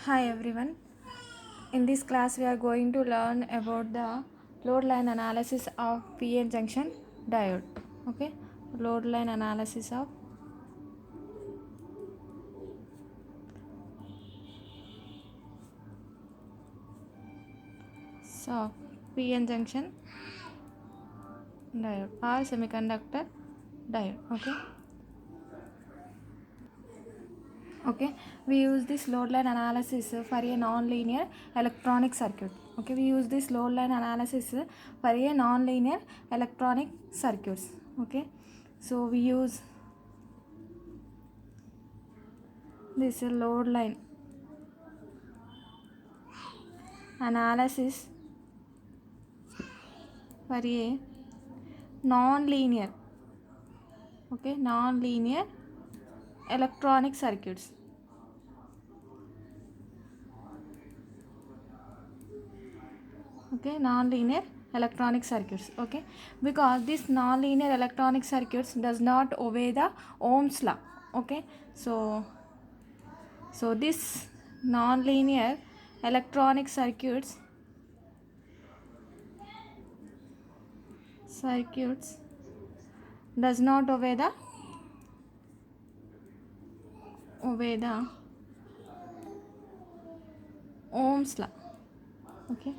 Hi everyone. In this class we are going to learn about the load line analysis of PN junction diode. Okay? Load line analysis of so PN junction diode or semiconductor diode. Okay, we use this load line analysis for a non-linear electronic circuit. Okay, we use this load line analysis for a non-linear electronic circuits. Okay, so we use this load line analysis for a non-linear non-linear electronic circuits. Okay, non-linear electronic circuits. Okay, because this non-linear electronic circuits does not obey the Ohm's law. Okay, so this non-linear electronic circuits does not obey the Ohm's law. Okay,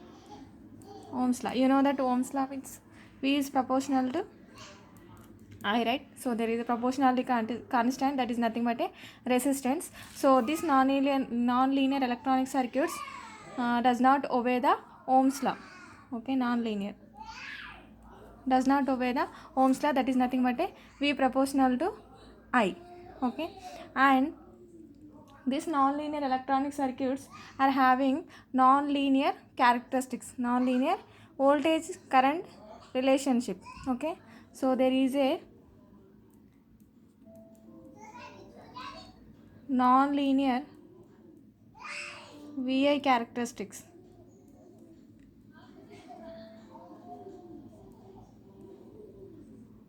Ohm's law. You know that Ohm's law means V is proportional to I, right? So there is a proportionality constant, that is nothing but a resistance. So this non-linear electronic circuits does not obey the Ohm's law. Okay, non-linear does not obey the Ohm's law, that is nothing but a V proportional to I. Okay, and these non-linear electronic circuits are having non-linear characteristics, non-linear voltage current relationship. Okay, so there is a non-linear VI characteristics.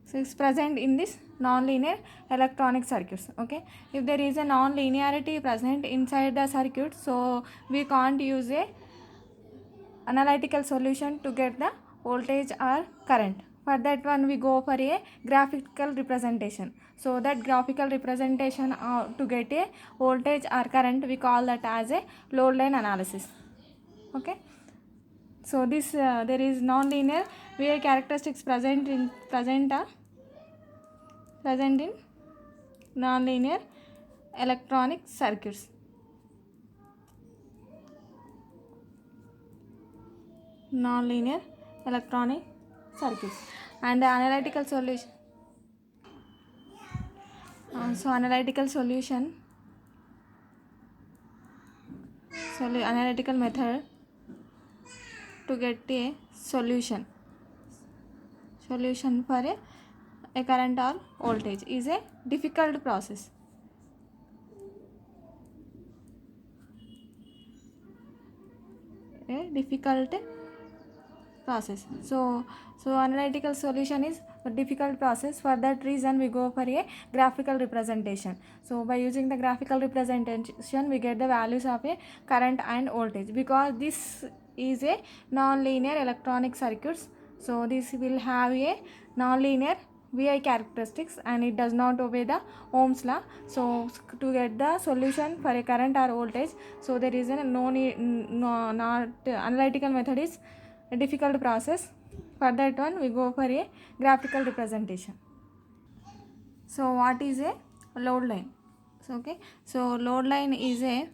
So it's present in this non-linear electronic circuits. Okay, if there is a non-linearity present inside the circuit, so we can't use a analytical solution to get the voltage or current. For that one we go for a graphical representation. So that graphical representation to get a voltage or current, we call that as a load line analysis. Okay, so this there is non-linear VI characteristics present in non-linear electronic circuits. Non-linear electronic circuits and the analytical solution. Analytical solution, analytical method to get a solution for a current or voltage is a difficult process. A difficult process. So analytical solution is a difficult process. For that reason we go for a graphical representation. So by using the graphical representation we get the values of a current and voltage, because this is a non-linear electronic circuits. So this will have a non-linear VI characteristics and it does not obey the Ohm's law. So to get the solution for a current or voltage, so there is a not analytical method is a difficult process. For that one we go for a graphical representation. So what is a load line? So load line is a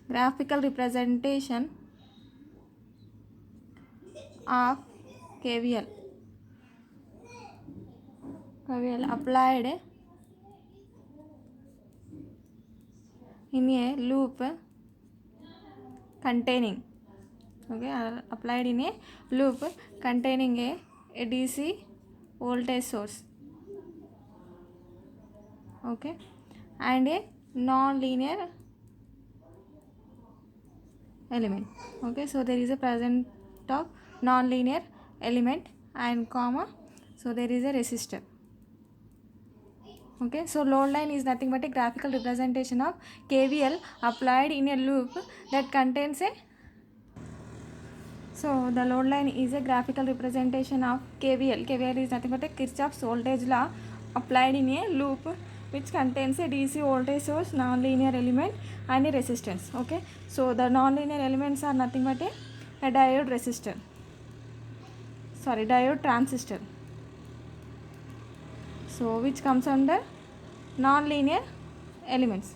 graphical representation of KVL applied in a loop containing applied in a loop containing a DC voltage source, and a non-linear element. So there is a present of non-linear element and comma, So there is a resistor. Okay, so load line is nothing but a graphical representation of KVL applied in a loop that contains a. So the load line is a graphical representation of KVL. KVL is nothing but a Kirchhoff's voltage law applied in a loop which contains a DC voltage source, non-linear element and a resistance. Okay, so the non-linear elements are nothing but a diode resistor. Diode transistor. So which comes under non-linear elements.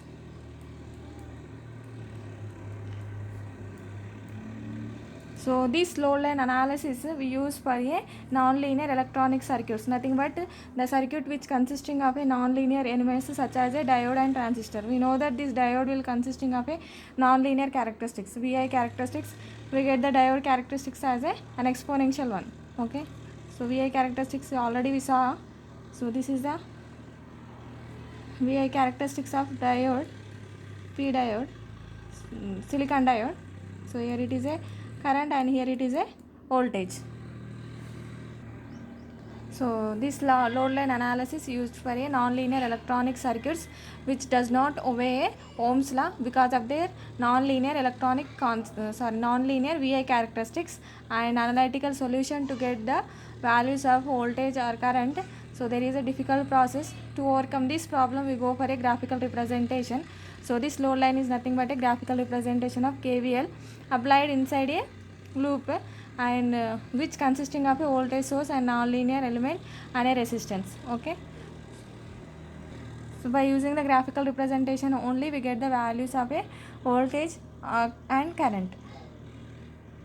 So this load line analysis we use for a non-linear electronic circuits, nothing but the circuit which consisting of a non-linear elements such as a diode and transistor. We know that this diode will consisting of a non-linear characteristics, VI characteristics. We get the diode characteristics as an exponential one. Okay, so VI characteristics already we saw. So this is the VI characteristics of diode, P diode, silicon diode. So here it is a current and here it is a voltage. So this load line analysis used for a non-linear electronic circuits which does not obey Ohm's law because of their non-linear non-linear VI characteristics and analytical solution to get the values of voltage or current. So there is a difficult process. To overcome this problem we go for a graphical representation. So this load line is nothing but a graphical representation of KVL applied inside a loop and which consisting of a voltage source and non-linear element and a resistance. Okay, so by using the graphical representation only we get the values of a voltage and current.